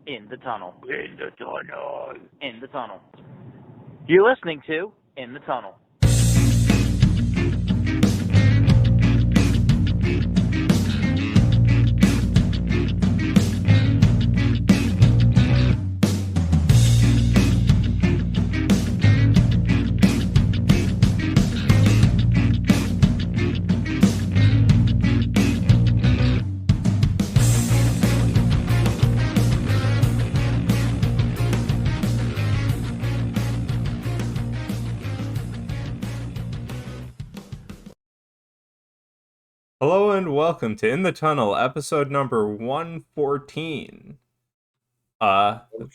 In the tunnel. In the tunnel. In the tunnel. You're listening to In the Tunnel. Hello and welcome to In the Tunnel, episode number 114.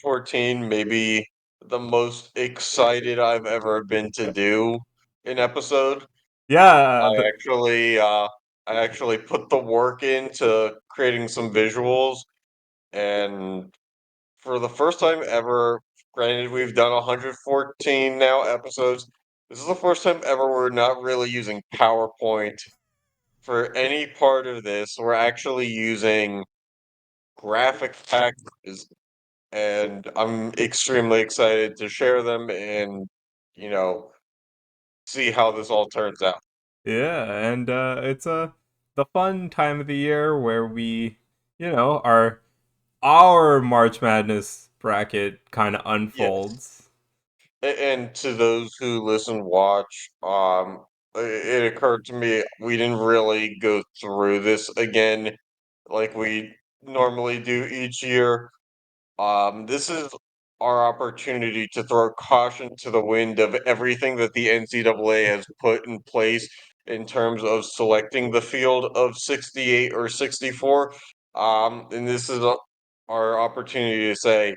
14, maybe the most excited I've ever been to do an episode. Yeah, I actually I actually put the work into creating some visuals, and for the first time ever, granted we've done 114 now episodes, this is the first time ever we're not really using PowerPoint for any part of this. We're actually using graphic packages, and I'm extremely excited to share them and, you know, see how this all turns out. yeah, and it's the fun time of the year where we, our March Madness bracket kind of Yes. unfolds. And to those who listen, watch, it occurred to me we didn't really go through this again like we normally do each year. This is our opportunity to throw caution to the wind of everything that the NCAA has put in place in terms of selecting the field of 68 or 64. And this is our opportunity to say,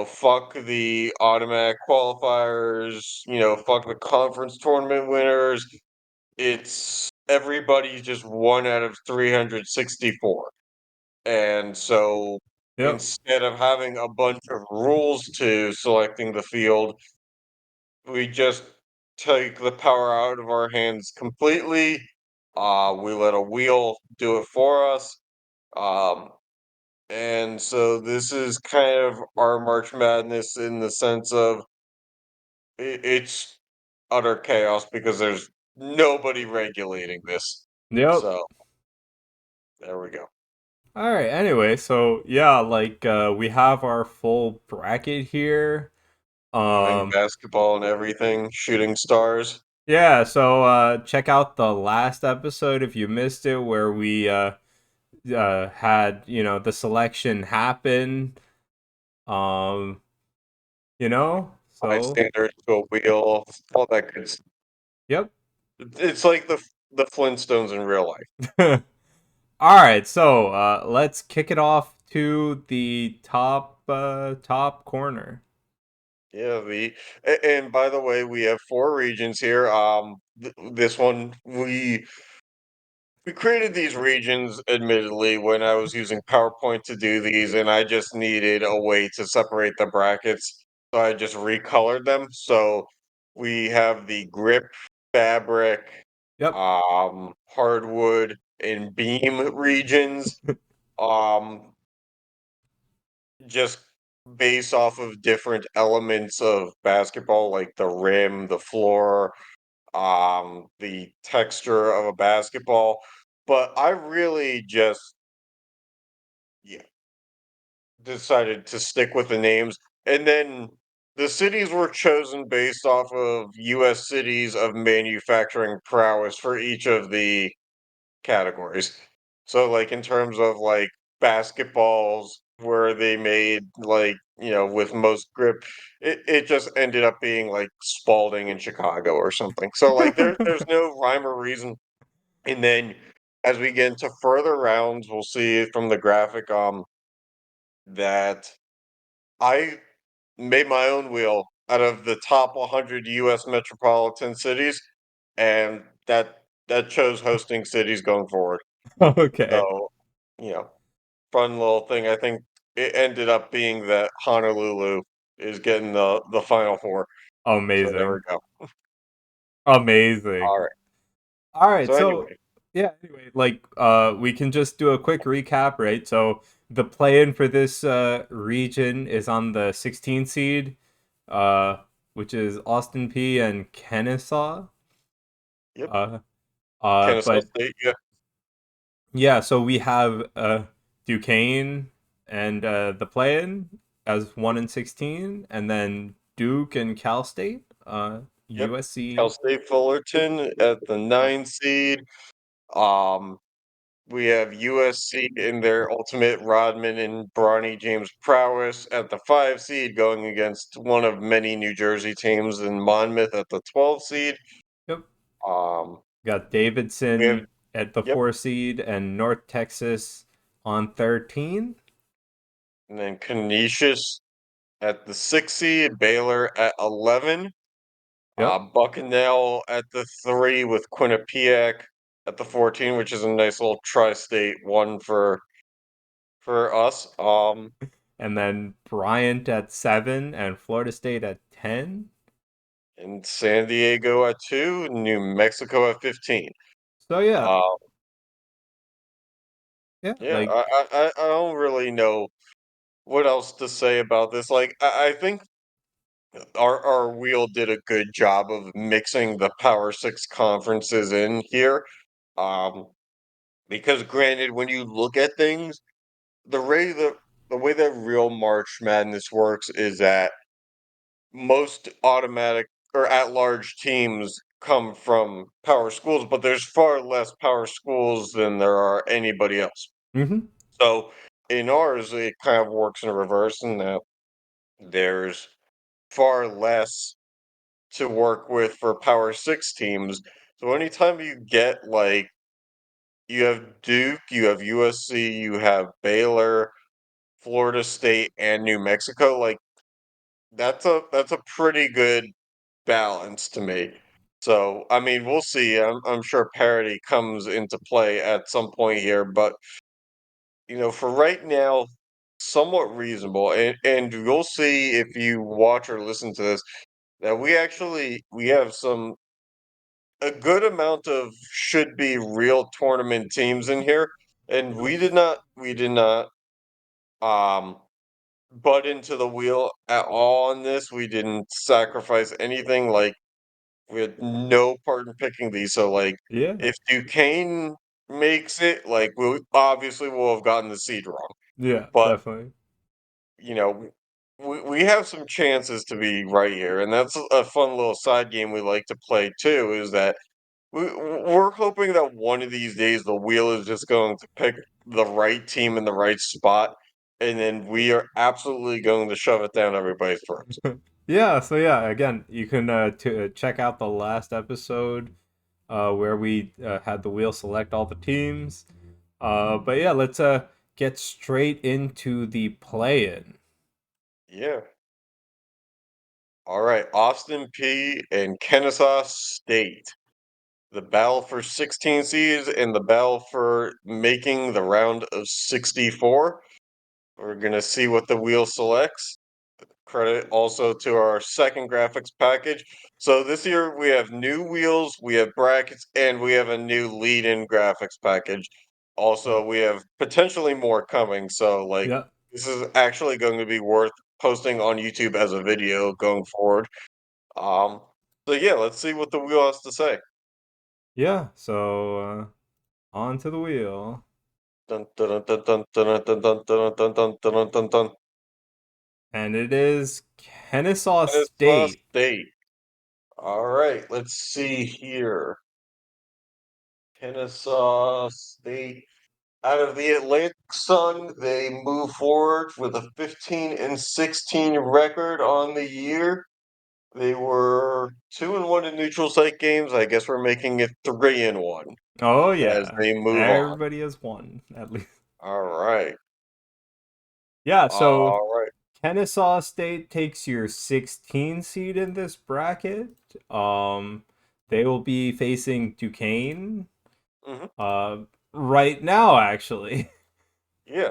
fuck the automatic qualifiers, fuck the conference tournament winners. It's everybody's just one out of 364. And so Yep. instead of having a bunch of rules to selecting the field, we just take the power out of our hands completely. We let a wheel do it for us. Um, and so this is kind of our March Madness in the sense of it's utter chaos because there's nobody regulating this. Yep. So there we go. All right. Anyway, so yeah, we have our full bracket here. Including Um, basketball and everything, shooting stars. yeah, so check out the last episode if you missed it, where we had the selection happen. Um, High so standards to a wheel, all that good stuff. yep. It's like the Flintstones in real life. All right, so let's kick it off to the top corner. Yeah, and by the way, we have four regions here. This one we created these regions admittedly when I was using PowerPoint to do these, and I just needed a way to separate the brackets. So I just recolored them. So we have the grip, fabric, Yep. hardwood, and beam regions. Um, just based off of different elements of basketball, like the rim, the floor, the texture of a basketball. But I really just, yeah, decided to stick with the names. And then the cities were chosen based off of US cities of manufacturing prowess for each of the categories. So like in terms of like basketballs where they made like, with most grip, it just ended up being like Spalding in Chicago or something. So like there's no rhyme or reason. And then as we get into further rounds, we'll see from the graphic that I made my own wheel out of the top 100 US metropolitan cities, and that chose hosting cities going forward. Okay. So, you know, fun little thing. I think it ended up being that Honolulu is getting the final four. So there we Amazing. go. Amazing. All right. All right, So so anyway, yeah, anyway, we can just do a quick recap, right? So the play-in for this region is on the 16 seed, which is Austin P and Kennesaw. Yep. Uh, Kennesaw but State. Yeah. yeah, so we have Duquesne and the play-in as 1 and 16, and then Duke and Cal State, Yep. Cal USC. State Fullerton at the 9 seed. Um, we have USC in their ultimate Rodman and Bronny James prowess at the 5 seed, going against one of many New Jersey teams in Monmouth at the 12 seed. Yep. Um, Got we have Davidson at the yep, 4 seed and North Texas on 13. and then Canisius at the 6 seed, Baylor at 11. Yep. Bucknell at the 3 with Quinnipiac at the 14, which is a nice little tri-state one for us. And then Bryant at 7 and Florida State at 10. And San Diego at 2, New Mexico at 15. So yeah, Uh, yeah, yeah, like I don't really know what else to say about this. Like, I think our wheel did a good job of mixing the Power Six conferences in here. Um, because granted, when you look at things, the way that real March Madness works is that most automatic or at-large teams come from power schools, but there's far less power schools than there are anybody else. mhm. So in ours, it kind of works in reverse in that there's far less to work with for Power Six teams. So anytime you get like you have Duke, you have USC, you have Baylor, Florida State, and New Mexico, like that's a pretty good balance to me. So I mean, we'll see. I'm sure parity comes into play at some point here, but for right now, somewhat reasonable. And you'll see if you watch or listen to this that we have a good amount of should be real tournament teams in here. And we did not um butt into the wheel at all on this. We didn't sacrifice anything. Like we had no part in picking these. So like Yeah, if Duquesne makes it, like we obviously will have gotten the seed wrong. yeah, But definitely. you know, we have some chances to be right here, and that's a fun little side game we like to play too. Is that we're hoping that one of these days the wheel is just going to pick the right team in the right spot, and then we are absolutely going to shove it down everybody's throats. Yeah, so yeah, again, you can check out the last episode where we had the wheel select all the teams. But yeah, let's get straight into the play-in. Yeah. All right, Austin P and Kennesaw State. The battle for 16 seeds and the battle for making the round of 64. We're going to see what the wheel selects. Credit also to our second graphics package. So this year we have new wheels, we have brackets, and we have a new lead-in graphics package. Also, Yep. we have potentially more coming. So like Yeah. this is actually going to be worth posting on YouTube as a video going forward. Um, so yeah, let's see what the wheel has to say. Yeah, so on to the wheel. Dun, dun, dun, dun, dun, dun, dun, dun, dun, dun, dun, dun, dun. And it is Kennesaw Kennesaw State. State. All right, let's see here. Kennesaw State. Out of the Atlantic Sun, they move forward with a 15-16 record on the year. They were 2-1 in neutral site games. I guess we're making it 3-1 Oh as yeah. they move on. Everybody has won, at least. All right. Yeah, so All right. Kennesaw State takes your 16 seed in this bracket. Um, they will be facing Duquesne. Hmm. Right now, actually. Yeah.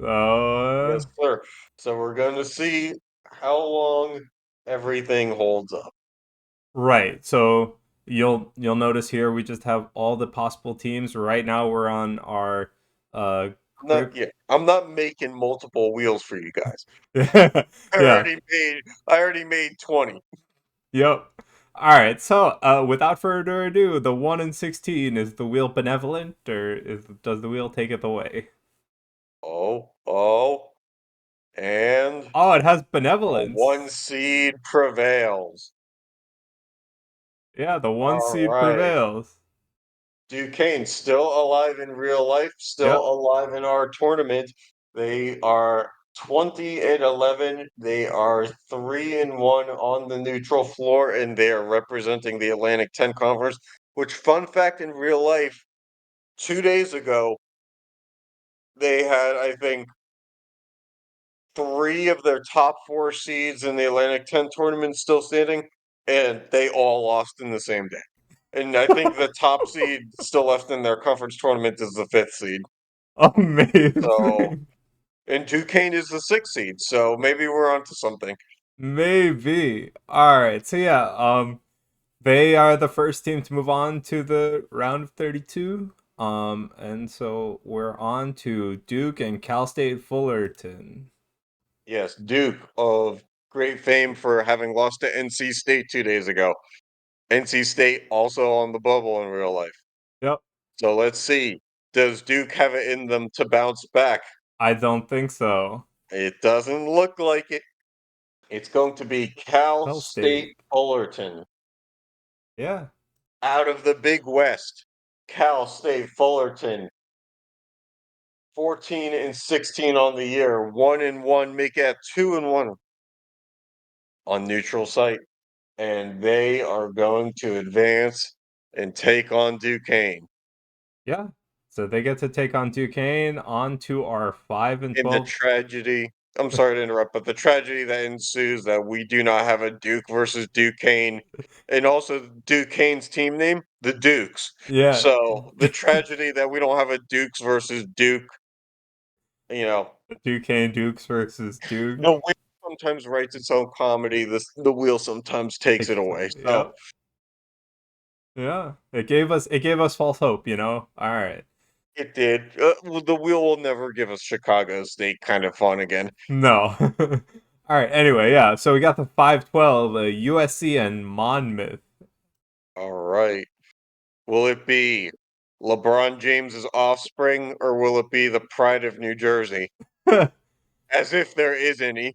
So, Yes, sir. So we're going to see how long everything holds up. right. So you'll notice here we just have all the possible teams. Right now we're on our I'm not making multiple wheels for you guys. Yeah. Yeah. I already made 20. Yep. All right. So, without further ado, the 1 in 16, is the wheel benevolent, or does the wheel take it away? Oh, and Oh, it has a benevolence. 1 seed prevails. Yeah, the one All seed right. prevails. Duquesne still alive in real life, still Yep. alive in our tournament. They are 20-11. They are 3-1 on the neutral floor, and they are representing the Atlantic 10 Conference. Which, fun fact, in real life, 2 days ago, they had, I think, 3 of their top 4 seeds in the Atlantic 10 tournament still standing, and they all lost in the same day. And I think the top seed still left in their conference tournament is the 5th seed. So, Amazing. and Duquesne is the 6th seed, so maybe we're onto something. Maybe. All right. So yeah, they are the first team to move on to the round of 32. And so we're on to Duke and Cal State Fullerton. Yes, Duke of great fame for having lost to NC State 2 days ago. NC State also on the bubble in real life. Yep. So let's see. Does Duke have it in them to bounce back? I don't think so. It doesn't look like it. It's going to be Cal Cal State. State Fullerton. Yeah. Out of the Big West, Cal State Fullerton 14-16 on the year, 1-1, make it 2-1 on neutral site, and they are going to advance and take on Duquesne Yeah. So they get to take on Duquesne on to our 5 and in the 12. tragedy. I'm sorry to interrupt, but the tragedy that ensues that we do not have a Duke versus Duquesne, and also Duquesne's team name, the Dukes. Yeah. So the tragedy that we don't have a Dukes versus Duke, you know, Duquesne Dukes versus the Duke. wheel sometimes writes its own comedy. The wheel sometimes takes it away. So Yeah. Yeah. It gave us false hope, you know? All right. it did. Well, the wheel will never give us Chicago State kind of fun again. No. All right. Anyway, yeah. So we got the 5-12, USC and Monmouth. All right. Will it be LeBron James's offspring or will it be the pride of New Jersey? As if there is any.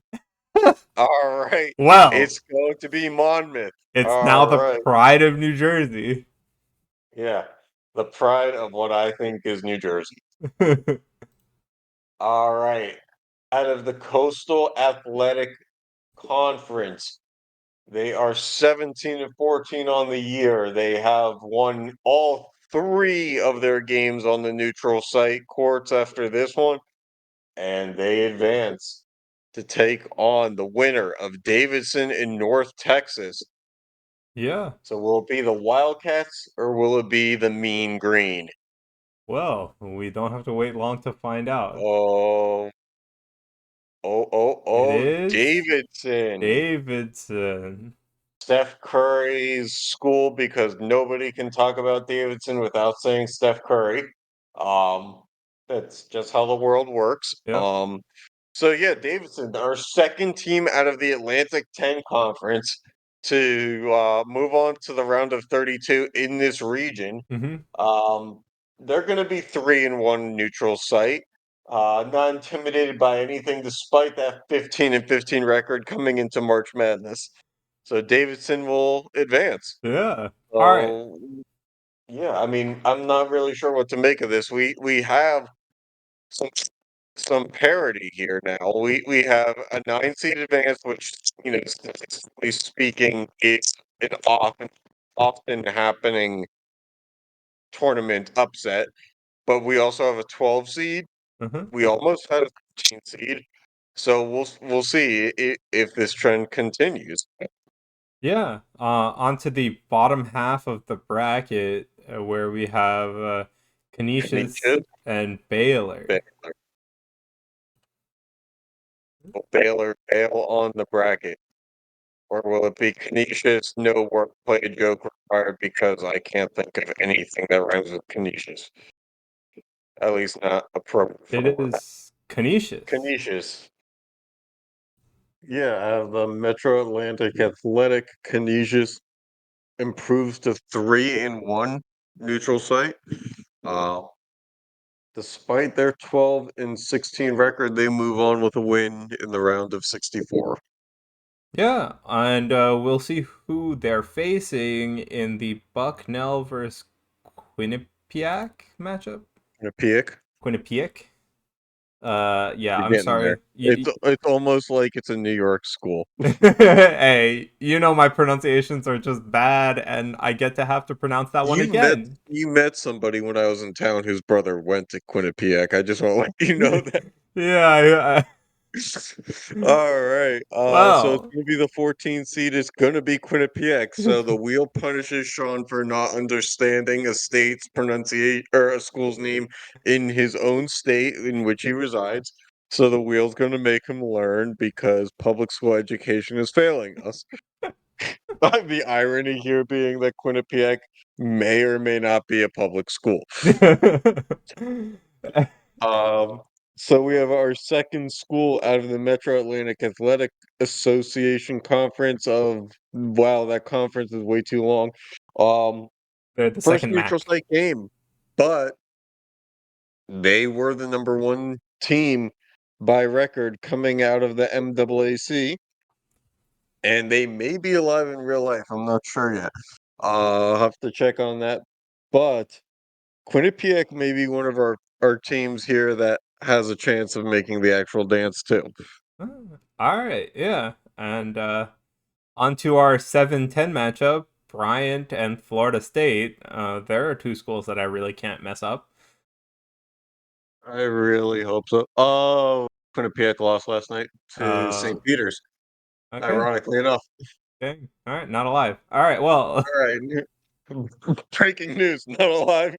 All right. Well, It's going to be Monmouth. it's now All the right. pride of New Jersey. Yeah. The pride of what I think is New Jersey. All right. Out of the Coastal Athletic Conference, they are 17-14 on the year. They have won all 3 of their games on the neutral site courts after this one, and they advance to take on the winner of Davidson in North Texas. Yeah. So will it be the Wildcats or will it be the Mean Green? Well, we don't have to wait long to find out. Oh, It oh, is Davidson. Davidson. Steph Curry's school because nobody can talk about Davidson without saying Steph Curry. Um, that's just how the world works. Yep. So yeah, Davidson, our second team out of the Atlantic 10 Conference to move on to the round of 32 in this region. Mm-hmm. Um, they're going to be 3-1 neutral site. Not intimidated by anything, despite that 15-15 record coming into March Madness. So Davidson will advance. Yeah. All right. So yeah, I mean, I'm not really sure what to make of this. We have some some parity here now. We have a 9 seed advance, which statistically speaking, is an often happening tournament upset. But we also have a 12 seed. Uh-huh. We almost had a 13 seed. So we'll see if this trend continues. Yeah. On to the bottom half of the bracket, where we have Canisius Canisius, and Baylor. Baylor, will Baylor bail on the bracket, or will it be Canisius? No work play joke required because I can't think of anything that rhymes with Canisius. At least not appropriate for the It word. is Canisius. Canisius. Yeah, out of the Metro Atlantic Athletic, Canisius improves to 3-1 neutral site. Uh, Despite their 12-16 record, they move on with a win in the round of 64. Yeah, and we'll see who they're facing in the Bucknell versus Quinnipiac matchup. Quinnipiac, Quinnipiac. Yeah, you're I'm getting there. sorry. It's almost like it's a New York school. Hey, you know my pronunciations are just bad, and I get to have to pronounce that one You met again. you met somebody when I was in town whose brother went to Quinnipiac. I just want to let you know that. Yeah. All right. So it's Well, gonna be the 14th seed. It's gonna be Quinnipiac. So the wheel punishes Sean for not understanding a state's pronunciation or a school's name in his own state in which he resides. So the wheel's gonna make him learn because public school education is failing us. The irony here being that Quinnipiac may or may not be a public school. Um, so we have our second school out of the Metro Atlantic Athletic Association conference of wow, that conference is way too long. Um, They're the First second neutral Mac. site game, but they were the number one team by record coming out of the MAAC, and they may be alive in real life. I'm not sure yet. I'll have to check on that. But Quinnipiac may be one of our teams here that has a chance of making the actual dance too. All right, yeah. And on to our 7-10 matchup, Bryant and Florida State. There are two schools that I really can't mess up. I really hope so. Oh, Quinnipiac lost last night to Uh, St. Peter's, okay. ironically enough. Okay. All right, not alive. All right, well. All right. Breaking news, not alive.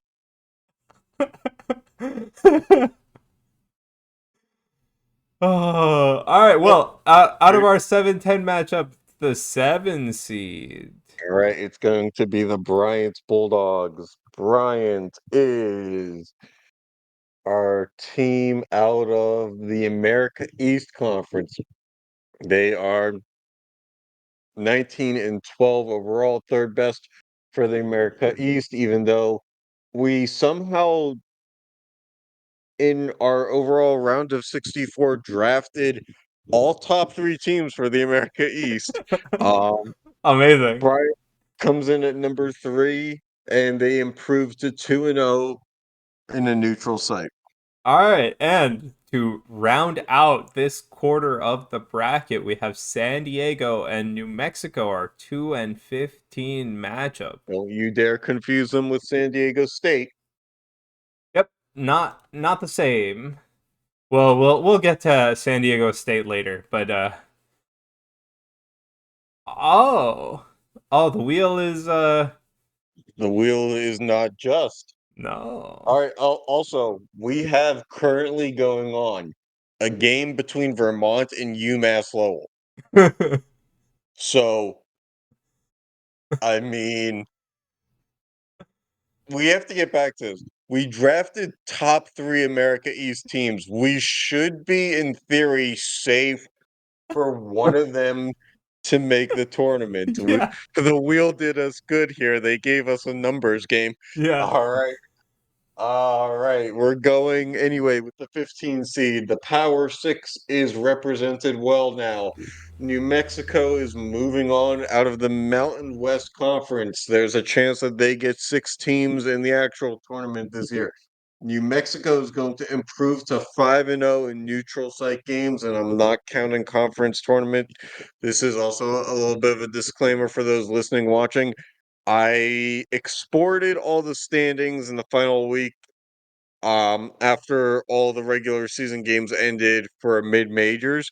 Oh, all right. Well, Well, out of our 7-10 matchup, the 7 seed. all right, it's going to be the Bryant Bulldogs. Bryant is our team out of the America East Conference. They are 19-12 overall, third best for the America East, even though we somehow in our overall round of 64 drafted all top three teams for the America East. Um, Amazing. Bryant comes in at number 3, and they improve to 2-0 in a neutral site. All right, and to round out this quarter of the bracket, we have San Diego and New Mexico, our 2-15 matchup. Don't you dare confuse them with San Diego State. Yep, not the same. Well, we'll get to San Diego State later, but oh, the wheel is The wheel is not just. no. All right. Also, we have currently going on a game between Vermont and UMass Lowell. So, I mean, we have to get back to this. We drafted top 3 America East teams. We should be, in theory, safe for one of them to make the tournament. Yeah, The wheel did us good here. They gave us a numbers game. yeah. All right. All right, we're going anyway with the 15 seed. The Power Six is represented well now. New Mexico is moving on out of the Mountain West Conference. There's a chance that they get 6 teams in the actual tournament this year. New Mexico is going to improve to 5-0 in neutral site games, and I'm not counting conference tournament. This is also a little bit of a disclaimer for those listening, watching. I exported all the standings in the final week after all the regular season games ended for mid majors.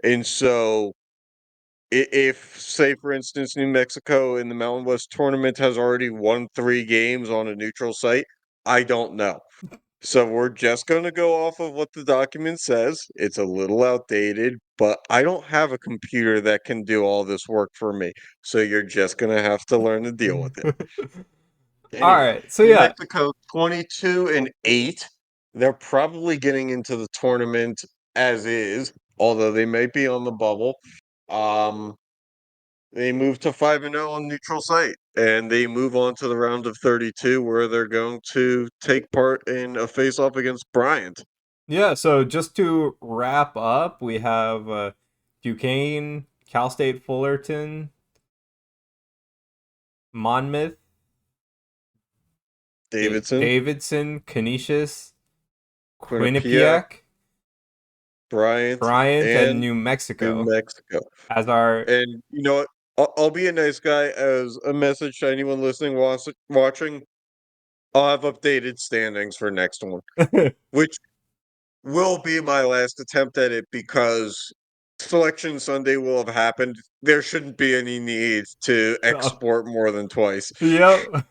And so if say for instance New Mexico in the Mountain West tournament has already won 3 games on a neutral site, I don't know. So we're just going to go off of what the document says. It's a little outdated, but I don't have a computer that can do all this work for me. So you're just going to have to learn to deal with it. All Anyway, right, so New yeah. Mexico 22-8. they're probably getting into the tournament as is, although they might be on the bubble. Um, they move to 5-0 on neutral site, and they move on to the round of 32, where they're going to take part in a face-off against Bryant. Yeah, so just to wrap up, we have Duquesne, Cal State Fullerton, Monmouth, Davidson, Davidson, Canisius, Quinnipiac, Quinnipiac, Bryant, Bryant, and and New New Mexico Mexico. as our. And you know what? I'll be a nice guy as a message to anyone listening, watching. I'll have updated standings for next one, which will be my last attempt at it because Selection Sunday will have happened. There shouldn't be any need to export more than twice. Yep.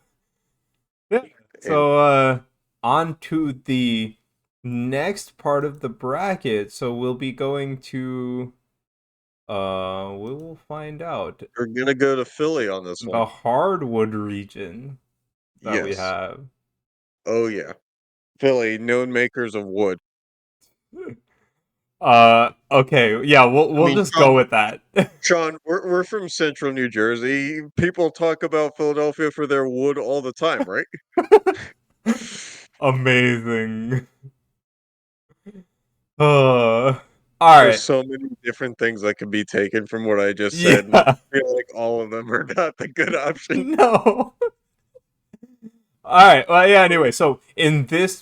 Yeah. And So on to the next part of the bracket. So we'll be going to we will find out we're gonna go to Philly on this one. the hardwood region that we Yes. have. Oh yeah. Philly, known makers of wood. Okay, yeah, I we'll mean, just go with that. Sean, we're from Central New Jersey. People talk about Philadelphia for their wood all the time, right? Amazing. All There's right. so many different things that could be taken from what I just said, and I Yeah. feel like all of them are not the good option. No. All right. Well, yeah. Anyway, so in this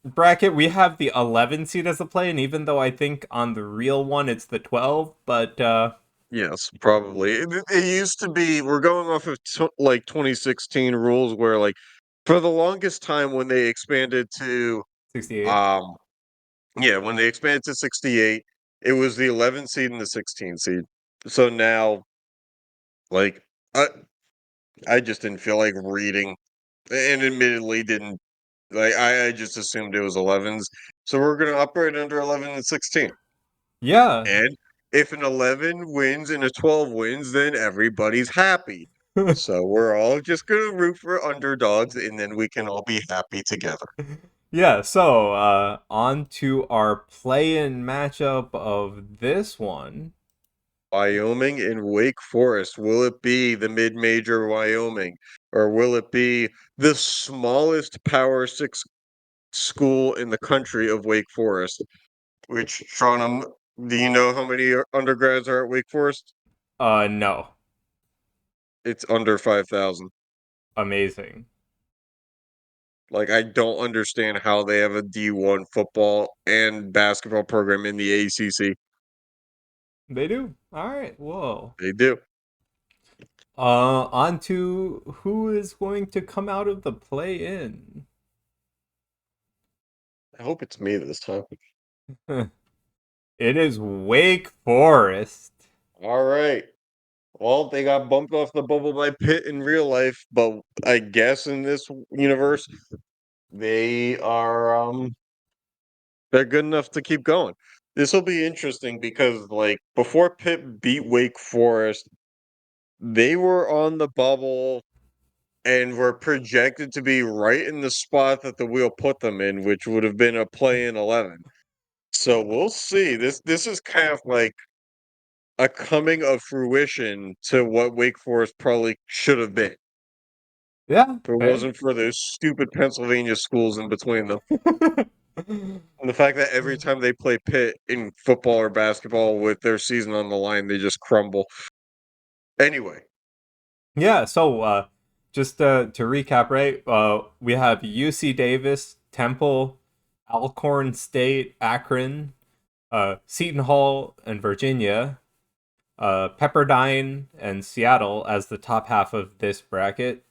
bracket, we have the 11 seed as a play, and even though I think on the real one it's the 12, but Yes, probably. It used to be, we're going off of like 2016 rules where like for the longest time when they expanded to 68. um yeah, when they expanded to 68, it was the 11 seed and the 16 seed. So now like I just didn't feel like reading, and admittedly didn't like. I just assumed it was 11s, so we're gonna operate under 11 and 16. Yeah. And if an 11 wins and a 12 wins, then everybody's happy. So we're all just gonna root for underdogs, and then we can all be happy together. Yeah. So on to our play-in matchup of this one. Wyoming and Wake Forest. Will it be the mid-major Wyoming, or will it be the smallest Power Six school in the country of Wake Forest? Which, Sean, do you know how many undergrads are at Wake Forest? No. It's under 5,000. Amazing. Like, I don't understand how they have a D1 football and basketball program in the ACC. They do. All right. Whoa. They do. On to who is going to come out of the play-in. I hope it's me this time. It is Wake Forest. All right. Well, they got bumped off the bubble by Pitt in real life, but I guess in this universe, they are they're good enough to keep going. This will be interesting because like before Pitt beat Wake Forest, they were on the bubble and were projected to be right in the spot that the wheel put them in, which would have been a play in 11. So we'll see. This is kind of like a coming of fruition to what Wake Forest probably should have been. Yeah, If it fair. wasn't for those stupid Pennsylvania schools in between them. And the fact that every time they play Pitt in football or basketball with their season on the line, they just crumble. Anyway, Yeah, so just to recap, right? We have UC Davis, Temple, Alcorn State, Akron, Seton Hall, and Virginia, Pepperdine and Seattle as the top half of this bracket,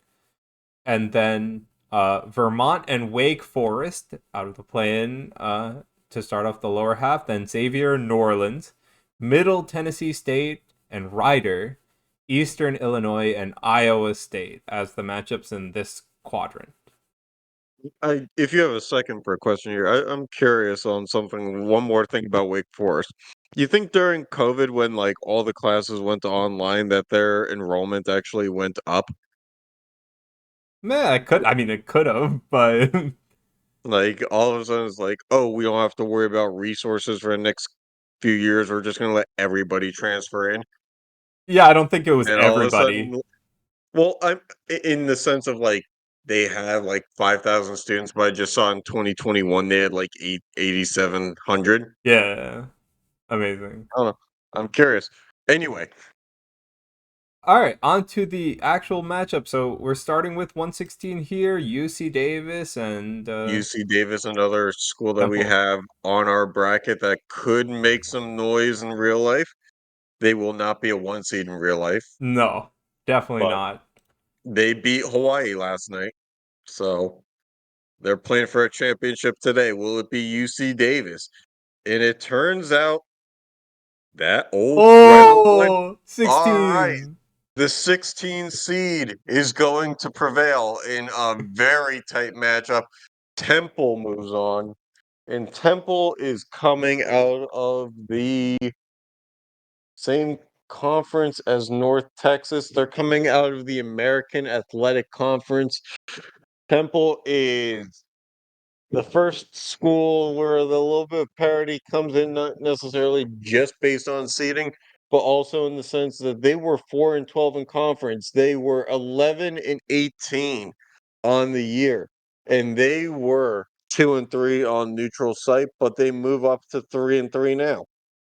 and then Vermont and Wake Forest out of the play-in to start off the lower half. Then Xavier, New Orleans, Middle Tennessee State, and Rider, Eastern Illinois, and Iowa State as the matchups in this quadrant. if you have a second for a question here, I'm curious on something. One more thing about Wake Forest. You think during COVID, when like all the classes went to online, that their enrollment actually went up? Man, I mean, it could have, but Like all of a sudden, it's like, oh, we don't have to worry about resources for the next few years. We're just gonna let everybody transfer in, Yeah, I don't think it was and all of a everybody. sudden, well, I'm in the sense of like they have like 5,000 students, but I just saw in 2021 they had like 8,700. Yeah, amazing. I don't know. I'm curious. Anyway, All right, on to the actual matchup. So we're starting with 116 here, UC Davis and UC Davis, another school that we Temple. have on our bracket that could make some noise in real life. They will not be a one seed in real life, No, definitely but not. they beat Hawaii last night. So they're playing for a championship today. Will it be UC Davis? And it turns out that old friend went. Oh, All right. 16. The 16 seed is going to prevail in a very tight matchup. Temple moves on, and Temple is coming out of the same conference as North Texas. They're coming out of the American Athletic Conference. Temple is the first school where the little bit of parity comes in, not necessarily just based on seeding, but also in the sense that they were 4-12 in conference. They were 11-18 on the year, and they were 2-3 on neutral site, but they move up to 3-3 now.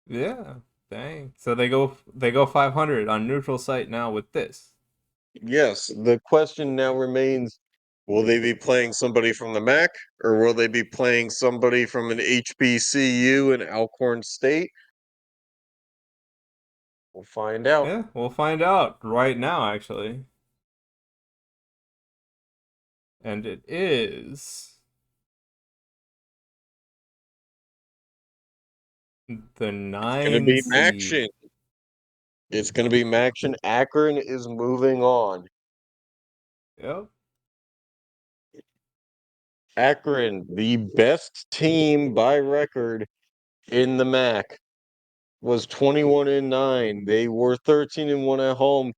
Yeah, dang. So they go 500 on neutral site now with this. Yes, the question now remains, will they be playing somebody from the MAC or will they be playing somebody from an HBCU in Alcorn State? We'll find out. Yeah, we'll find out right now actually. And it is the It's going to 9 be seed. Maction. It's going to be Maction. Akron is moving on. Yep. Akron, the best team by record in the MAC, was 21-9. They were 13-1 at home.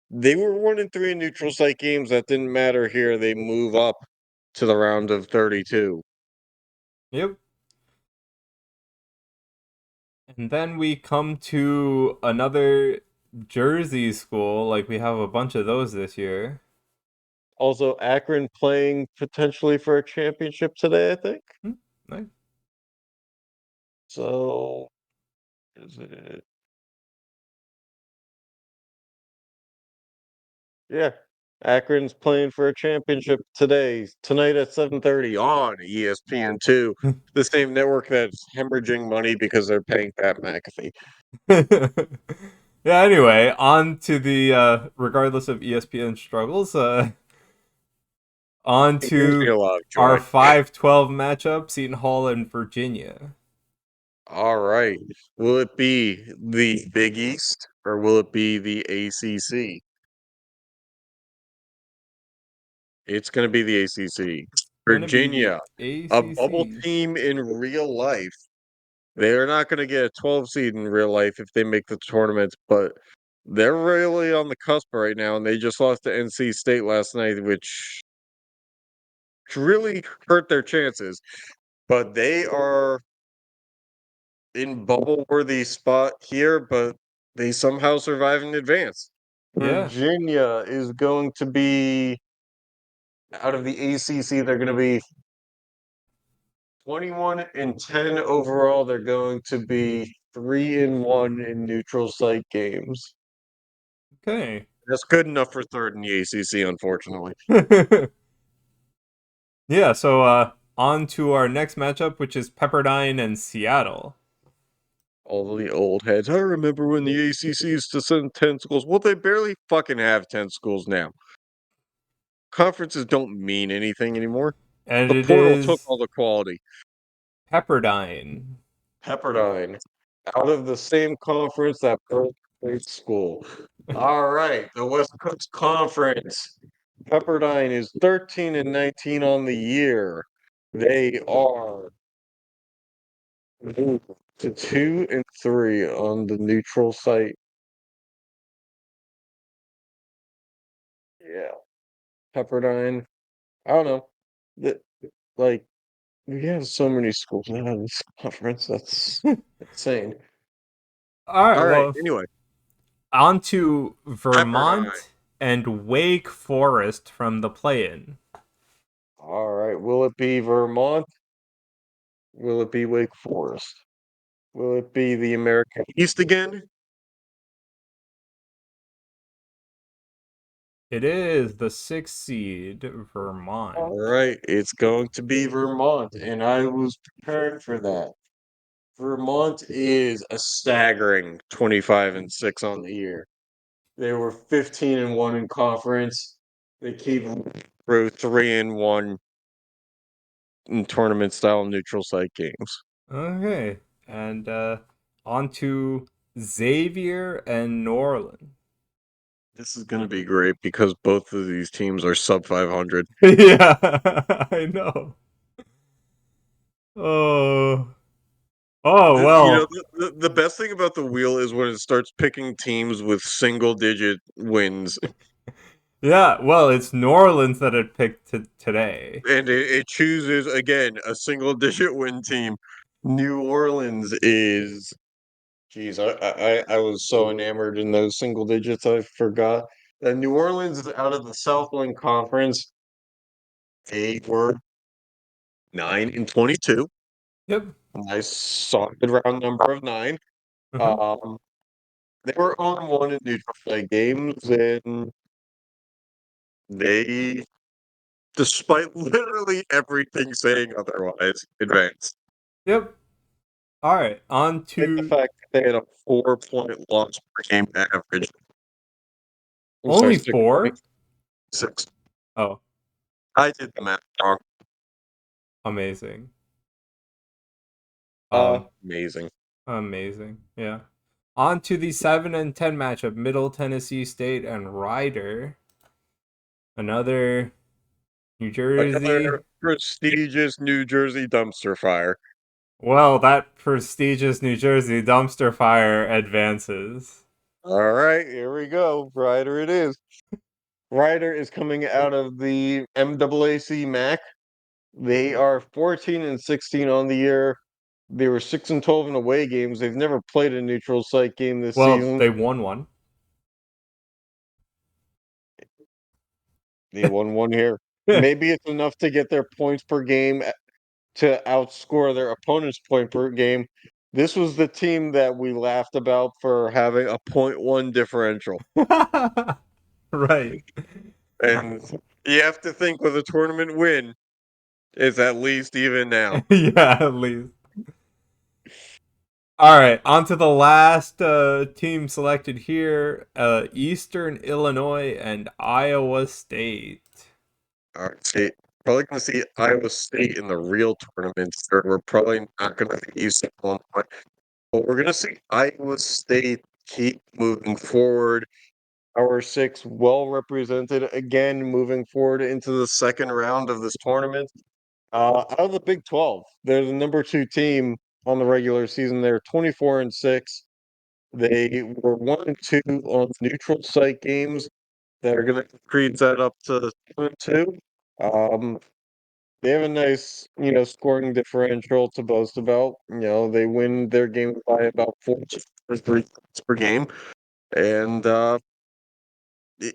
They were 1-3 in neutral site games. That didn't matter here. They move up to the round of 32. Yep. And then we come to another Jersey school. Like we have a bunch of those this year. Also, Akron playing potentially for a championship today, I think. Hmm, nice. So, is it? Yeah. Akron's playing for a championship tonight at 7:30 on ESPN2, the same network that's hemorrhaging money because they're paying Pat McAfee. Yeah, anyway, on to the regardless of ESPN struggles, on It gives me to a lot of our joy. 5-12 matchup, Seton Hall and Virginia. All right. Will it be the Big East or will it be the ACC? It's going to be the ACC. Gonna be the Virginia, a bubble ACC. team in real life. They're not going to get a 12 seed in real life if they make the tournament, but they're really on the cusp right now, and they just lost to NC State last night, which really hurt their chances. But they are in bubble worthy spot here, but they somehow survive in advance. Yeah. Virginia is going to be out of the ACC. They're going to be 21-10 overall. They're going to be 3-1 in neutral site games. Okay. That's good enough for third in the ACC, unfortunately. Yeah, so on to our next matchup, which is Pepperdine and Seattle. All the old heads. I remember when the ACC used to send 10 schools. Well, they barely fucking have 10 schools now. Conferences don't mean anything anymore. And The it portal took is all the quality. Pepperdine. Pepperdine, out of the same conference that Pearl State School. All right, the West Coast Conference. Pepperdine is 13-19 on the year. They are moved to 2-3 on the neutral site. Yeah, Pepperdine. I don't know. The, like We have so many schools now in this conference. That's insane. All right, All right. well, Anyway, on to Pepperdine. Vermont and Wake Forest from the play-in. All right. Will it be Vermont? Will it be Wake Forest? Will it be the American East again? It is the 6th seed, Vermont. All right. It's going to be Vermont, and I was prepared for that. Vermont is a staggering 25-6 on the year. They were 15-1 in conference. They came through 3-1 in tournament style neutral site games. Okay, and on to Xavier and Norland. This is going to be great because both of these teams are sub 500. Yeah, I know. Oh, oh well. The best thing about the wheel is when it starts picking teams with single digit wins, Yeah, well, it's New Orleans that it picked today. and it chooses again a single digit win team. New Orleans is, geez, I was so enamored in those single digits, I forgot that New Orleans is out of the Southland Conference. They were 9-22. Yep. A nice solid round number of 9. Uh-huh. Um, they were on 1 in neutral site games, and they, despite literally everything saying otherwise, advanced. Yep. All right, on Like the to fact that they had a 4-point loss per game average. I'm sorry, only 6 4. points. 6. Oh, I did the math wrong. amazing. Um, Amazing. amazing. Yeah. On to the 7 and 10 matchup: Middle Tennessee State and Ryder. Another New Jersey. Another prestigious New Jersey dumpster fire. Well, that prestigious New Jersey dumpster fire advances. All right, here we go. Ryder it is. Ryder is coming out of the MAAC MAC. They are 14-16 on the year. They were 6-12 in away games. They've never played a neutral site game this Well, season. they won one. They won 1 here. Maybe it's enough to get their points per game to outscore their opponent's point per game. This was the team that we laughed about for having a .1 differential. Right. And you have to think with a tournament win, it's at least even now. Yeah, at least. All right, on to the last team selected here: Eastern Illinois and Iowa State. All right, see, probably going to see Iowa State in the real tournaments. We're probably not going to see Eastern Illinois, but we're going to see Iowa State keep moving forward. Our 6 well represented again, moving forward into the second round of this tournament. Out of the Big 12, they're the number 2 team on the regular season. They're 24-6. They were 1-2 on neutral site games that are going to increase that up to 2-2. They have a nice, scoring differential to boast about. They win their game by about 4 or 3 points per game, and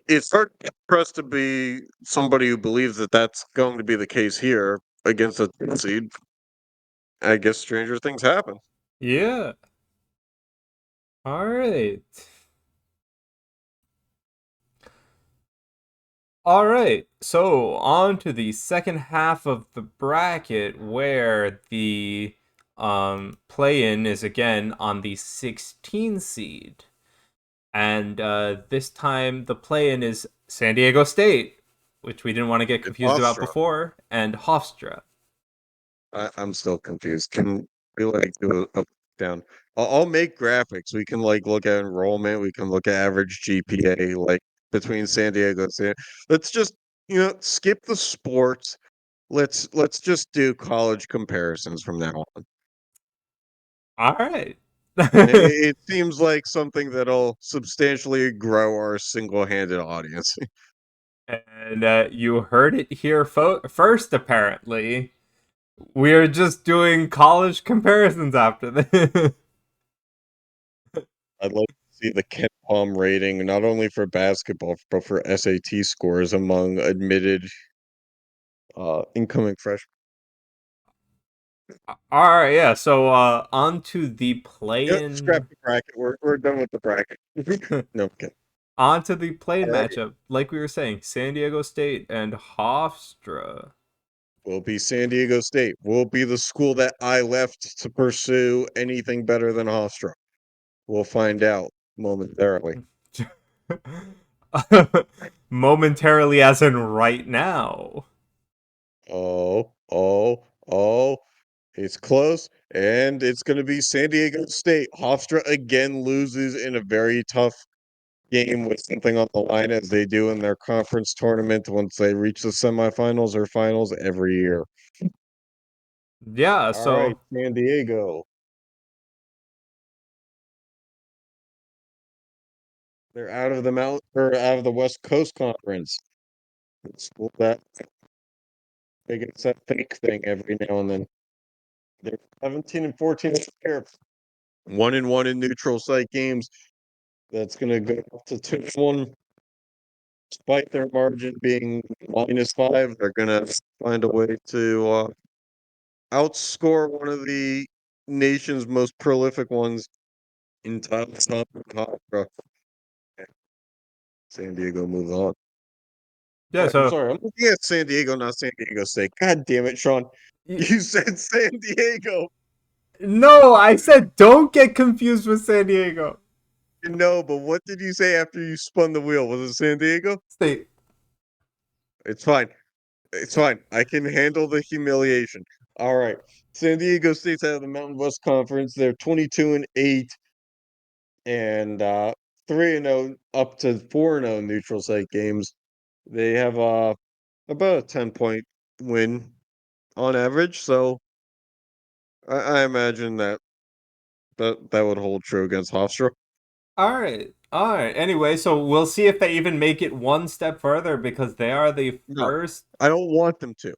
it's hard for us to be somebody who believes that that's going to be the case here against a 10 seed. I guess stranger things happen. Yeah. All right. All right. So, on to the second half of the bracket where the play-in is again on the 16 seed. And this time the play-in is San Diego State, which we didn't want to get confused about Hofstra. before, and Hofstra. I'm still confused. Can we do a down? I'll make graphics. We can look at enrollment. We can look at average GPA between San Diego and San. Let's just skip the sports. Let's just do college comparisons from now on. All right. It seems like something that'll substantially grow our single-handed audience. And you heard it here first, apparently. We're just doing college comparisons after this. I'd like to see the Ken Palm rating, not only for basketball, but for SAT scores among admitted incoming freshmen. All right, yeah. So on to the Scrap play-in. the bracket. We're done with the bracket. No, I'm kidding. On to the play-in All right. matchup. Like we were saying, San Diego State and Hofstra. Will be San Diego State. Will be the school that I left to pursue anything better than Hofstra. We'll find out momentarily. Momentarily, as in right now. Oh. It's close, and it's going to be San Diego State. Hofstra again loses in a very tough game with something on the line, as they do in their conference tournament once they reach the semifinals or finals every year. Yeah, All right, so San Diego. They're out of the out of the West Coast Conference. School that they get that fake thing every now and then. They're 17 and 14 this year. 1-1 in neutral site games. That's gonna go up to 2-1. Despite their margin being -5, they're gonna find a way to outscore one of the nation's most prolific ones in Tyler Thompson. San Diego moves on. yeah, I'm so sorry, I'm looking at San Diego, not San Diego State. God damn it, Sean. You said San Diego. no, I said don't get confused with San Diego No, but what did you say after you spun the wheel? Was it San Diego? State. It's fine. It's fine. I can handle the humiliation. All right. San Diego State's out of the Mountain West Conference. They're 22-8 and 3-0 up to 4-0 neutral site games. They have about a 10-point win on average, so I imagine that would hold true against Hofstra. All right. All right. Anyway, so we'll see if they even make it one step further because they are the No, first I don't want them to. No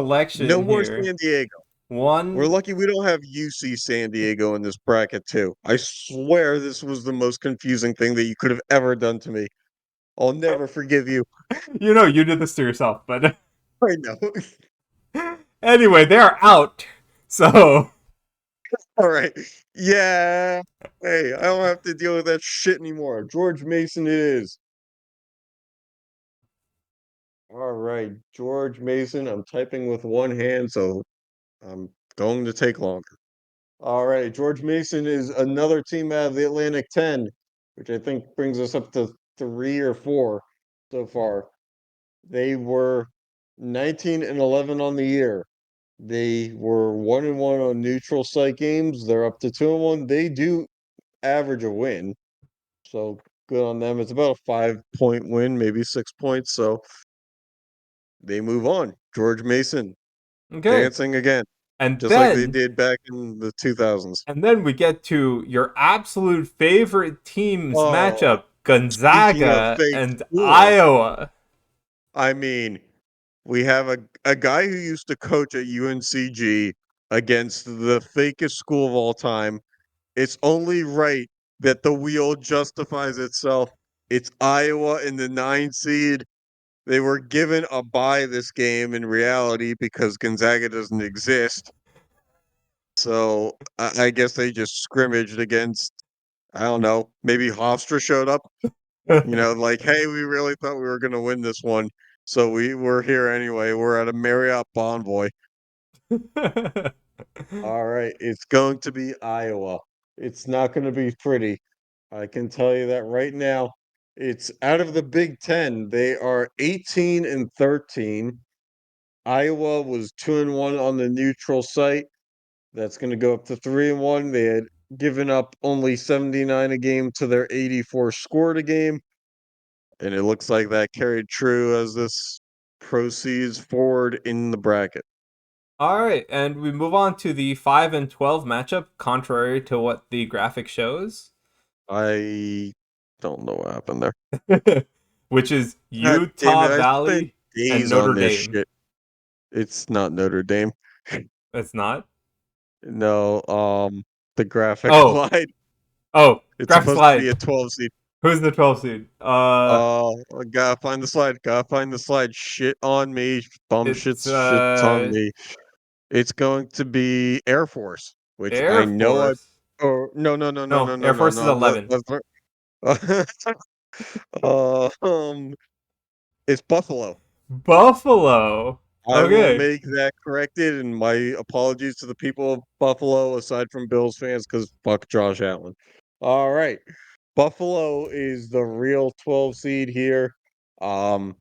selection more here. San Diego. We're One. lucky we don't have UC San Diego in this bracket too. I swear this was the most confusing thing that you could have ever done to me. I'll never forgive you. You know, you did this to yourself, but I know. anyway, they're out. So, All right. Yeah. Hey, I don't have to deal with that shit anymore. George Mason it is. All right, George Mason. I'm typing with one hand, so I'm going to take longer. All right, George Mason is another team out of the Atlantic 10, which I think brings us up to 3 or 4 so far. They were 19 and 11 on the year. They were 1-1 on neutral site games. They're up to 2-1. They do average a win, so good on them. It's about a 5-point win, maybe 6 points. So they move on. George Mason okay. dancing again, And just like they then did back in the 2000s. and then we get to your absolute favorite team's Oh, matchup, speaking of Gonzaga fake and schools, Iowa. I mean, we have a guy who used to coach at UNCG against the fakest school of all time. It's only right that the wheel justifies itself. It's Iowa in the 9 seed. They were given a bye this game in reality because Gonzaga doesn't exist. So I guess they just scrimmaged against, I don't know, maybe Hofstra showed up. Like, hey, we really thought we were going to win this one. So we're here anyway. We're at a Marriott Bonvoy. All right. It's going to be Iowa. It's not going to be pretty. I can tell you that right now. It's out of the Big Ten. They are 18 and 13. Iowa was 2-1 on the neutral site. That's going to go up to 3-1. They had given up only 79 a game to their 84 scored a game. And it looks like that carried true as this proceeds forward in the bracket. All right, and we move on to the 5 and 12 matchup, contrary to what the graphic shows, I don't know what happened there. which is God damn Utah it. I spent Valley and days Notre on this Dame. shit. It's not Notre Dame. It's not. No, the graphic Oh, slide. oh, It's graphic supposed to be slide. a 12 seed. Who's the 12 seed? I gotta find the slide. Gotta find the slide. Shit on me. Bum It's shit's on me. It's going to be Air Force, which I Air know I. Force. Oh no no no no No, no no Air no Force is no. 11. Uh, um, it's Buffalo. Buffalo. I will Okay. make that corrected, and my apologies to the people of Buffalo, aside from Bills fans, because fuck Josh Allen. All right, Buffalo is the real 12 seed here. Um,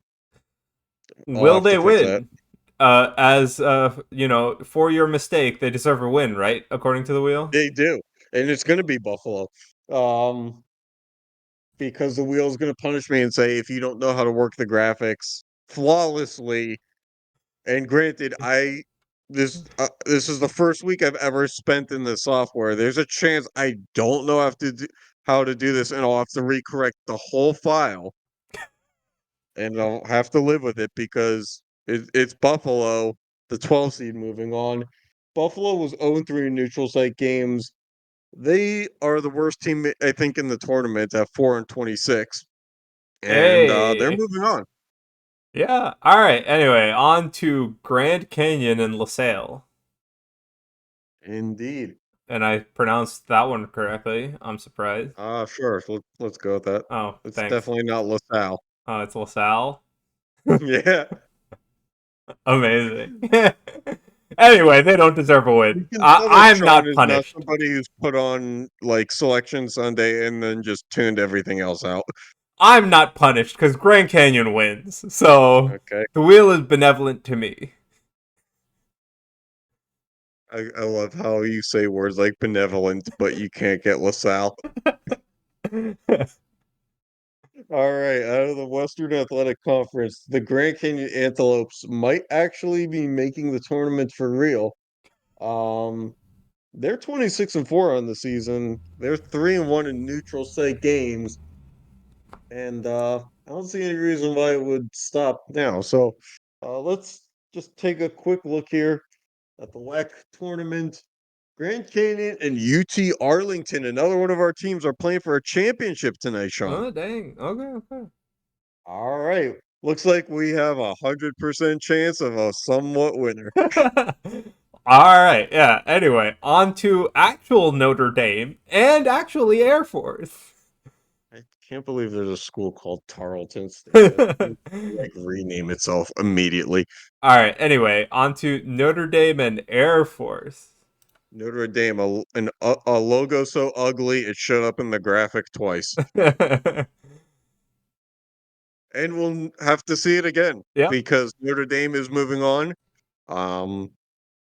I'll Will have to they fix that. win? For your mistake, they deserve a win, right? According to the wheel. They do, and it's going to be Buffalo. Um, because the wheel's going to punish me and say, if you don't know how to work the graphics flawlessly, and granted, this is the first week I've ever spent in the software. There's a chance I don't know how to do this, and I'll have to recorrect the whole file, and I'll have to live with it because it's Buffalo, the 12 seed moving on. Buffalo was 0-3 in neutral site games. They are the worst team, I think, in the tournament at 4-26, and they're Hey. moving on. Yeah. All right. Anyway, on to Grand Canyon and LaSalle. Indeed. And I pronounced that one correctly. I'm surprised. Sure. Let's go with that. Oh, It's thanks. definitely not LaSalle. Oh, it's LaSalle. Yeah. Amazing. Anyway, they don't deserve a You win. can tell that I'm Sean not is not punished. somebody who's put on like Selection Sunday and then just tuned everything else out. I'm not punished because Grand Canyon wins. So Okay. the wheel is benevolent to me. I love how you say words like benevolent, but you can't get LaSalle. All right, out of the Western Athletic Conference, the Grand Canyon Antelopes might actually be making the tournament for real. Um, they're 26-4 on the season. They're 3-1 in neutral site games, and I don't see any reason why it would stop now. So, let's just take a quick look here at the WAC tournament. Grand Canyon and UT Arlington, another one of our teams, are playing for a championship tonight, Sean. Oh, dang. Okay. All right. Looks like we have 100% chance of a somewhat winner. All right. Yeah. Anyway, on to actual Notre Dame and actually Air Force. I can't believe there's a school called Tarleton State. That All needs to, like rename itself immediately. right. Anyway, on to Notre Dame and Air Force. Notre Dame, a logo so ugly it showed up in the graphic twice, and we'll have to see it again Yep. because Notre Dame is moving on. Um,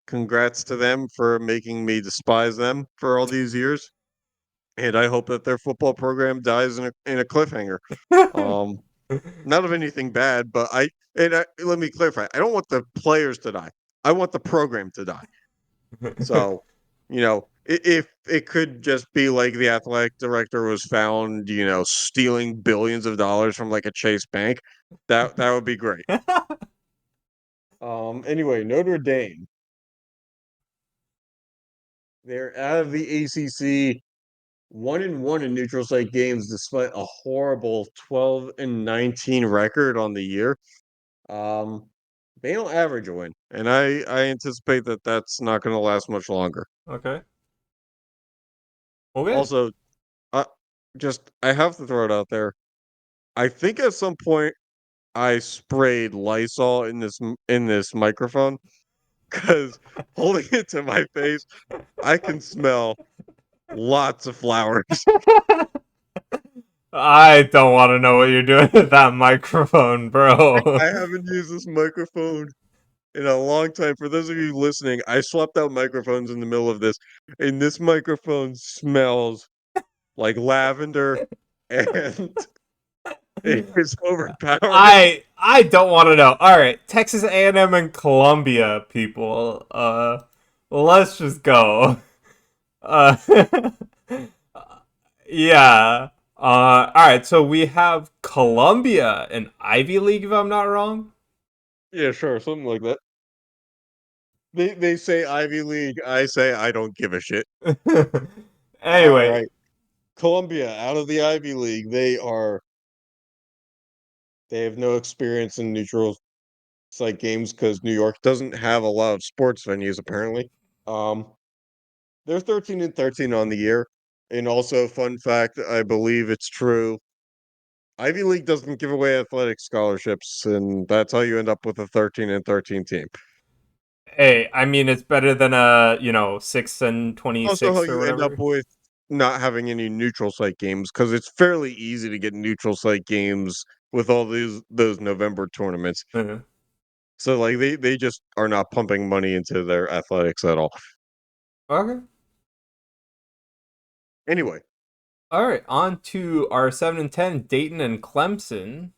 Congrats to them for making me despise them for all these years, and I hope that their football program dies in a cliffhanger. Um, Not of anything bad, but let me clarify. I don't want the players to die. I want the program to die. So, if it could just be like the athletic director was found, stealing billions of dollars from like a Chase bank, that would be great. Anyway, Notre Dame, they're out of the ACC, 1-1 in neutral site games, despite a horrible 12-19 record on the year. Um, they don't average a win, and I anticipate that that's not going to last much longer. Okay. Okay. Also, uh, I have to throw it out there. I think at some point I sprayed Lysol in this microphone because holding it to my face, I can smell lots of flowers. I don't want to know what you're doing with that microphone, bro. I haven't used this microphone in a long time. For those of you listening, I swapped out microphones in the middle of this, and this microphone smells like lavender, and it is overpowering. I don't want to know. All right, Texas A&M and Columbia people. Let's just go. Uh, yeah. All right. So we have Columbia, an Ivy League, if I'm not wrong. Yeah, sure, something like that. They say Ivy League. I say I don't give a shit. All Anyway, right. Columbia out of the Ivy League. They have no experience in neutral site games because New York doesn't have a lot of sports venues apparently. Um they're 13-13 on the year. And also fun fact, I believe it's true. Ivy League doesn't give away athletic scholarships, and that's how you end up with a 13-13 team. hey, I mean it's better than a 6 and Also, how 26 or you end up whatever. with not having any neutral site games because it's fairly easy to get neutral site games with all those November tournaments. Uh, So like they just are not pumping money into their athletics at all. okay. Anyway, All right, on to our 7 and 10, Dayton and Clemson.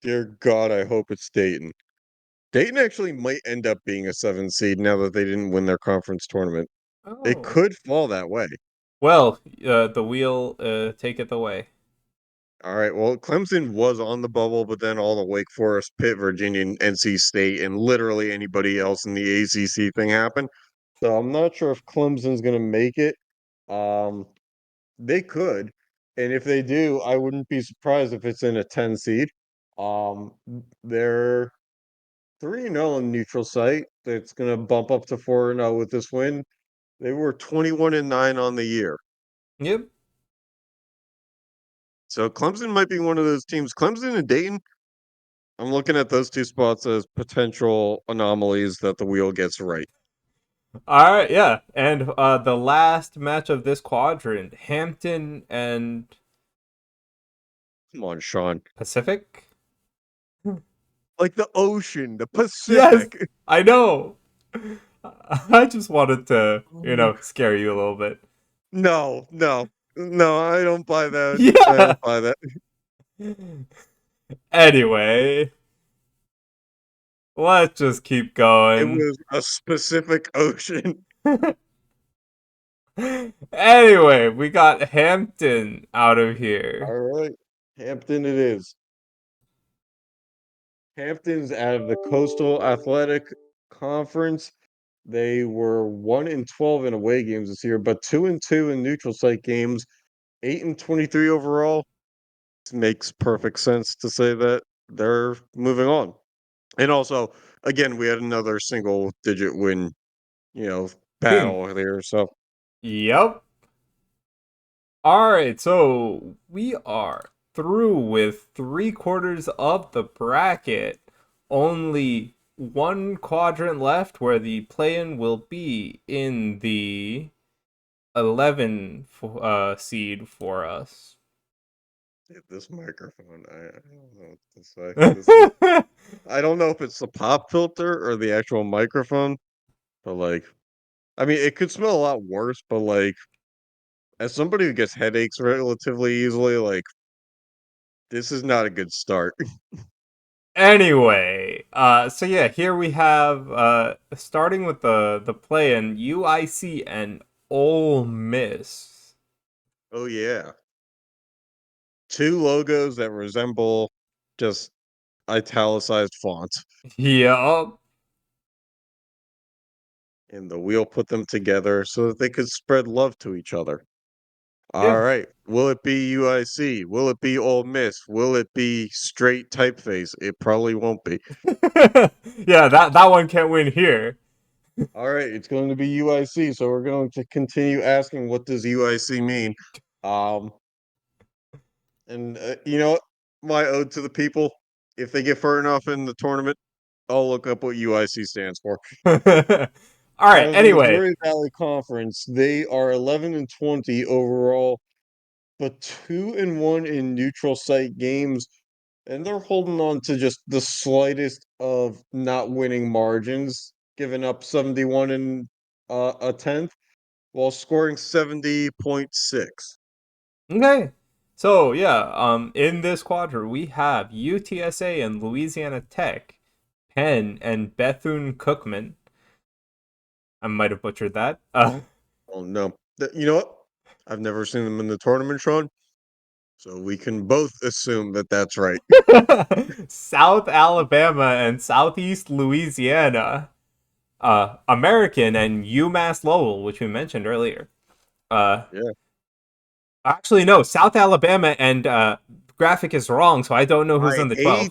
dear God, I hope it's Dayton. Dayton actually might end up being a 7 seed now that they didn't win their conference tournament. It Oh. could fall that way. Well, the wheel taketh away. All right. Well, Clemson was on the bubble, but then all the Wake Forest, Pitt, Virginia, and NC State, and literally anybody else in the ACC thing happened. So I'm not sure if Clemson's going to make it. Um, they could, and if they do, I wouldn't be surprised if it's in a 10 seed. They're 3-0 in neutral site. That's going to bump up to 4-0 with this win. They were 21-9 on the year. Yep. So Clemson might be one of those teams. Clemson and Dayton, I'm looking at those two spots as potential anomalies that the wheel gets right. All right, yeah. And the last match of this quadrant, Hampton and Come on, Sean. Pacific? Like the ocean, the Yes, Pacific. I know. I just wanted to, scare you a little bit. No, no, no, I don't buy that. I Yeah. don't buy that. Anyway, let's just keep It going. was a specific ocean. Anyway, we got Hampton out of All here. right. Hampton it is. Hampton's out of the Coastal Athletic Conference. They were 1-12 in away games this year, but 2-2 in neutral site games, 8-23 overall. Makes perfect sense to say that they're moving on. And also, again, we had another single digit win, Team. battle there. So Yep. All right, so we are through with 3/4 of the bracket. Only one quadrant left where the play-in will be in the 11 seed for us. this microphone, I don't know what to say. I don't know if it's the pop filter or the actual microphone, but like, I mean, it could smell a lot worse, but like, as somebody who gets headaches relatively easily, like, this is not a good start. Anyway, so yeah, here we have starting with the play-in, UIC and Ole Miss. Oh, yeah. Two logos that resemble just italicized fonts. Yup. And the wheel put them together so that they could spread love to each other. All Yeah. right. Will it be UIC? Will it be Ole Miss? Will it be straight typeface? It probably won't be. Yeah, that one can't win here. All right, it's going to be UIC, so we're going to continue asking what does UIC mean. Um and you know what? My ode to the people, if they get far enough in the tournament, I'll look up what UIC stands for. All Out right, of the anyway. Missouri Valley Conference, they are 11-20 overall, but 2-1 in neutral site games, and they're holding on to just the slightest of not winning margins, giving up 71 and a tenth while scoring 70.6. Okay. So yeah, in this quadrant we have UTSA and Louisiana Tech, Penn and Bethune Cookman. I might have butchered that. Oh no. You know what? I've never seen them in the tournament, Sean. So we can both assume that that's right. South Alabama and Southeast Louisiana. American and UMass Lowell, which we mentioned earlier. Yeah. Actually, no, South Alabama and graphic is wrong, so I don't know who's I in the hate. 12th.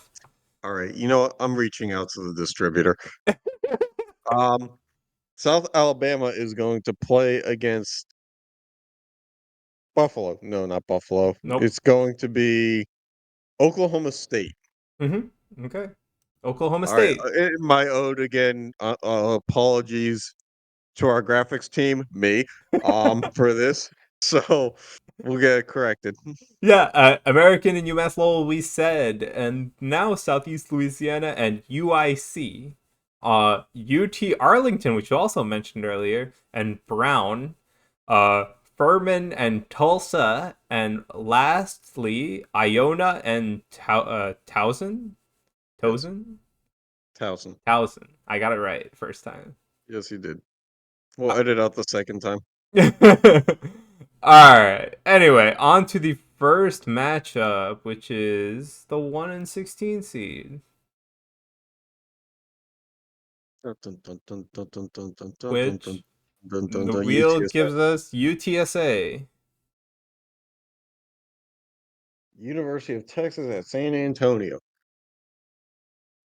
All right, you know what? I'm reaching out to the distributor. Um, South Alabama is going to play against Buffalo. No, not Buffalo. Nope. It's going to be Oklahoma State. Okay. Oklahoma All right, State. my ode again. Apologies to our graphics team, me, for this. So we'll get it corrected. Yeah, American and UMass Lowell, we said, and now Southeast Louisiana and UIC. UT Arlington, which you also mentioned earlier, and Brown. Furman and Tulsa, and lastly, Iona and Towson? Yes, Towson? Towson. Towson. I got it right first time. Yes, you did. We'll edit out the second time. Alright. Anyway, on to the first matchup, which is the 1 and 16 seed. Which the wheel UTSA. gives us UTSA. University of Texas at San Antonio.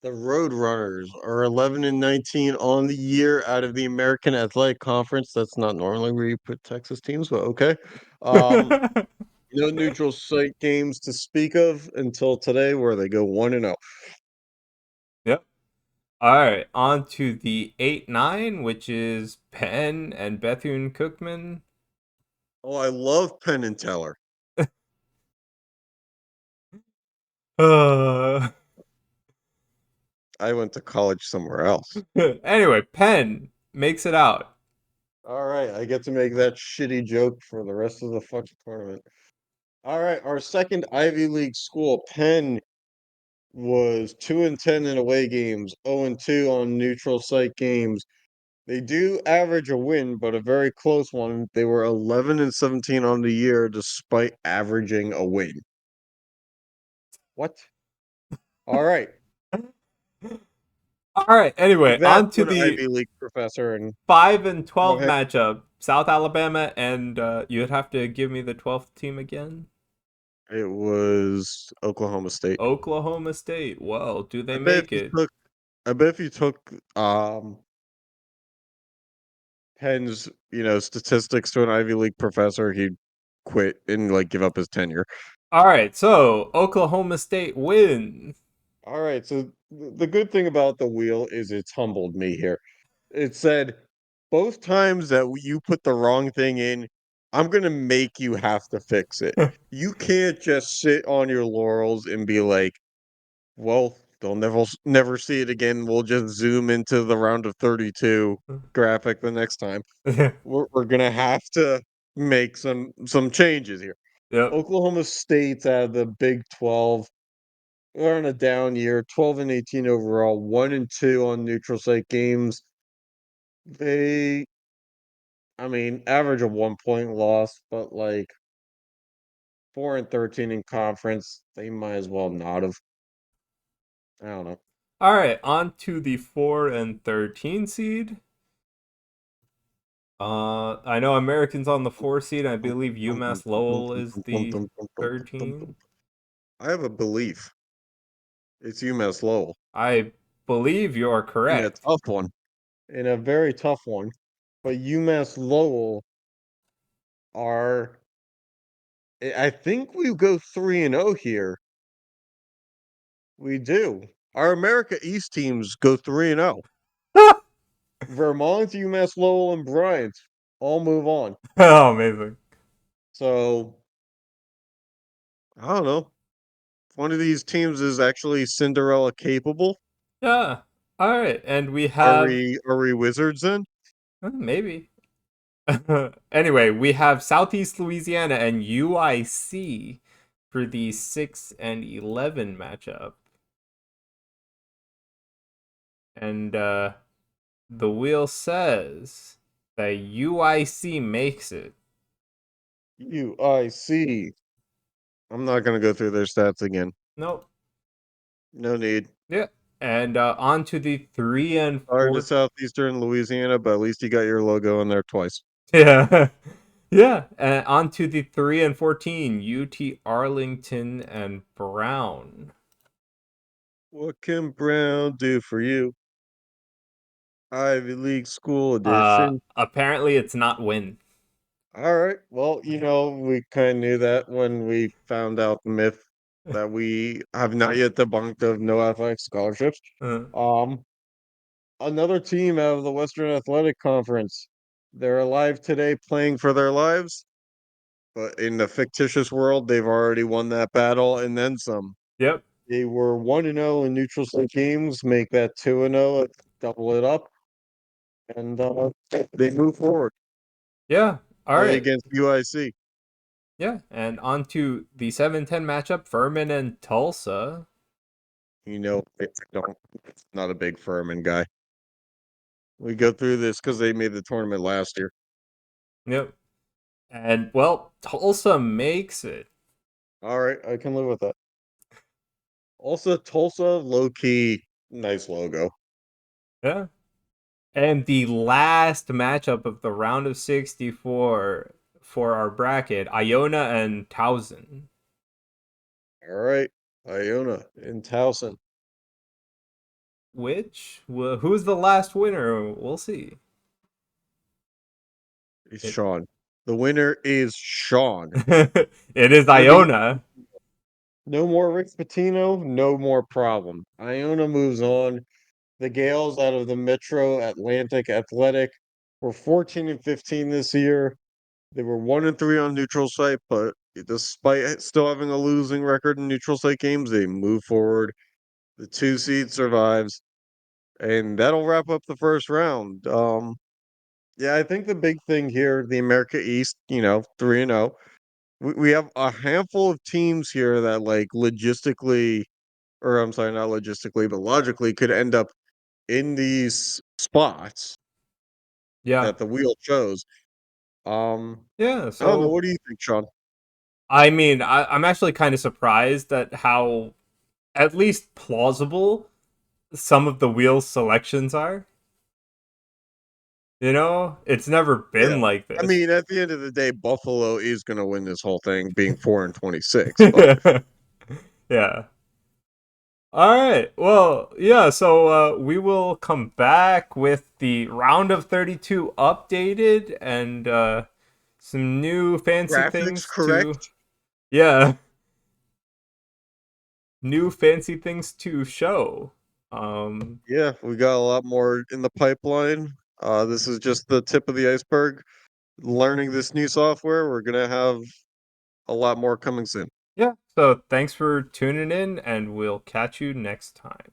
The Roadrunners are 11 and 19 on the year out of the American Athletic Conference. That's not normally where you put Texas teams, but okay. No neutral site games to speak of until today, where they go 1-0. Yep. Alright, on to the 8-9, which is Penn and Bethune Cookman. Oh, I love Penn and Teller. Uh, I went to college somewhere else. anyway, Penn makes it out. All right, I get to make that shitty joke for the rest of the fucking tournament. All right, our second Ivy League school, Penn, was 2 and 10 in away games, 0 and 2 on neutral site games. They do average a win, but a very close one. They were 11 and 17 on the year despite averaging a win. What? All right. Alright, anyway, That's on to what the Ivy League professor and 5 and go 12 ahead. matchup. South Alabama and you'd have to give me the 12th team again. It was Oklahoma State. Oklahoma State. Well, do they I bet if make you it? took I bet if you took Penn's, statistics to an Ivy League professor, he'd quit and like give up his tenure. Alright, so Oklahoma State wins. All right, so the good thing about the wheel is it's humbled me here. It said both times that you put the wrong thing in, I'm gonna make you have to fix it. You can't just sit on your laurels and be like, well, they'll never see it again. We'll just zoom into the round of 32 graphic the next time. We're gonna have to make some changes here. Yep. Oklahoma State's out of the Big 12. They're on a down year, 12 and 18 overall, 1 and 2 on neutral site games. They, I mean, average a 1 point loss, but like 4 and 13 in conference, they might as well not have. I don't know. Alright, on to the 4 and 13 seed. I know Americans on the 4 seed. I believe UMass Lowell is the 13. I have a belief. It's UMass Lowell. I believe you're In a correct. tough one. In a very tough one. But UMass Lowell are I think we go 3-0 here. We do. Our America East teams go 3-0. Vermont, UMass Lowell, and Bryant all move on. Oh, amazing. So I don't know. If one of these teams is actually Cinderella capable, Yeah. Alright, and we are have we wizards then? maybe. Anyway, we have Southeast Louisiana and UIC for the 6 and 11 matchup. And the wheel says that UIC makes it. UIC. I'm not gonna go through their stats again. Nope. No need. Yeah. And on to the 3 and Sorry to 4. Southeastern Louisiana, but at least you got your logo in there twice. Yeah. Yeah. And on to the 3 and 14. UT Arlington and Brown. What can Brown do for you? Ivy League School Edition. Apparently it's not win. All right. Well, we kind of knew that when we found out the myth that we have not yet debunked of no athletic scholarships. Uh, Um, Another team out of the Western Athletic Conference. They're alive today playing for their lives, but in the fictitious world, they've already won that battle and then some. yep. They were 1-0 in neutral site games, make that 2-0, double it up, and they move forward, Yeah. All play right. against UIC. Yeah. And on to the 7-10 matchup, Furman and Tulsa. Not a big Furman guy. We go through this because they made the tournament last year. Yep. And well, Tulsa makes it. All right, I can live with that. Also, Tulsa, low key, nice logo. Yeah. And the last matchup of the round of 64 for our bracket, Iona and Towson. All right, Iona in Towson. Who's the last winner? We'll see. It's It, Sean. The winner is Sean. it is Gonna be Iona. no more Rick Pitino, no more problem. Iona moves on. The Gales out of the Metro Atlantic Athletic were 14 and 15 this year. They were 1 and 3 on neutral site, but despite still having a losing record in neutral site games, they move forward. The 2 seed survives, and that'll wrap up the first round. Yeah, I think the big thing here, the America East, 3-0. We have a handful of teams here that like logistically, or I'm sorry, not logistically, but logically could end up in these spots Yeah. that the wheel chose. Um, Yeah, I don't know. so What do you think, Sean? I mean, I'm actually kind of surprised at how at least plausible some of the wheel selections are. It's never Yeah. been like I this. mean, at the end of the day, Buffalo is going to win this whole thing, being 4 and 26. But Yeah. All right. Well, yeah, so we will come back with the round of 32 updated and some new fancy graphics things to correct. yeah, new fancy things to show. Um Yeah, we got a lot more in the pipeline. This is just the tip of the iceberg. Learning this new software, we're gonna have a lot more coming soon. yeah, so thanks for tuning in and we'll catch you next time.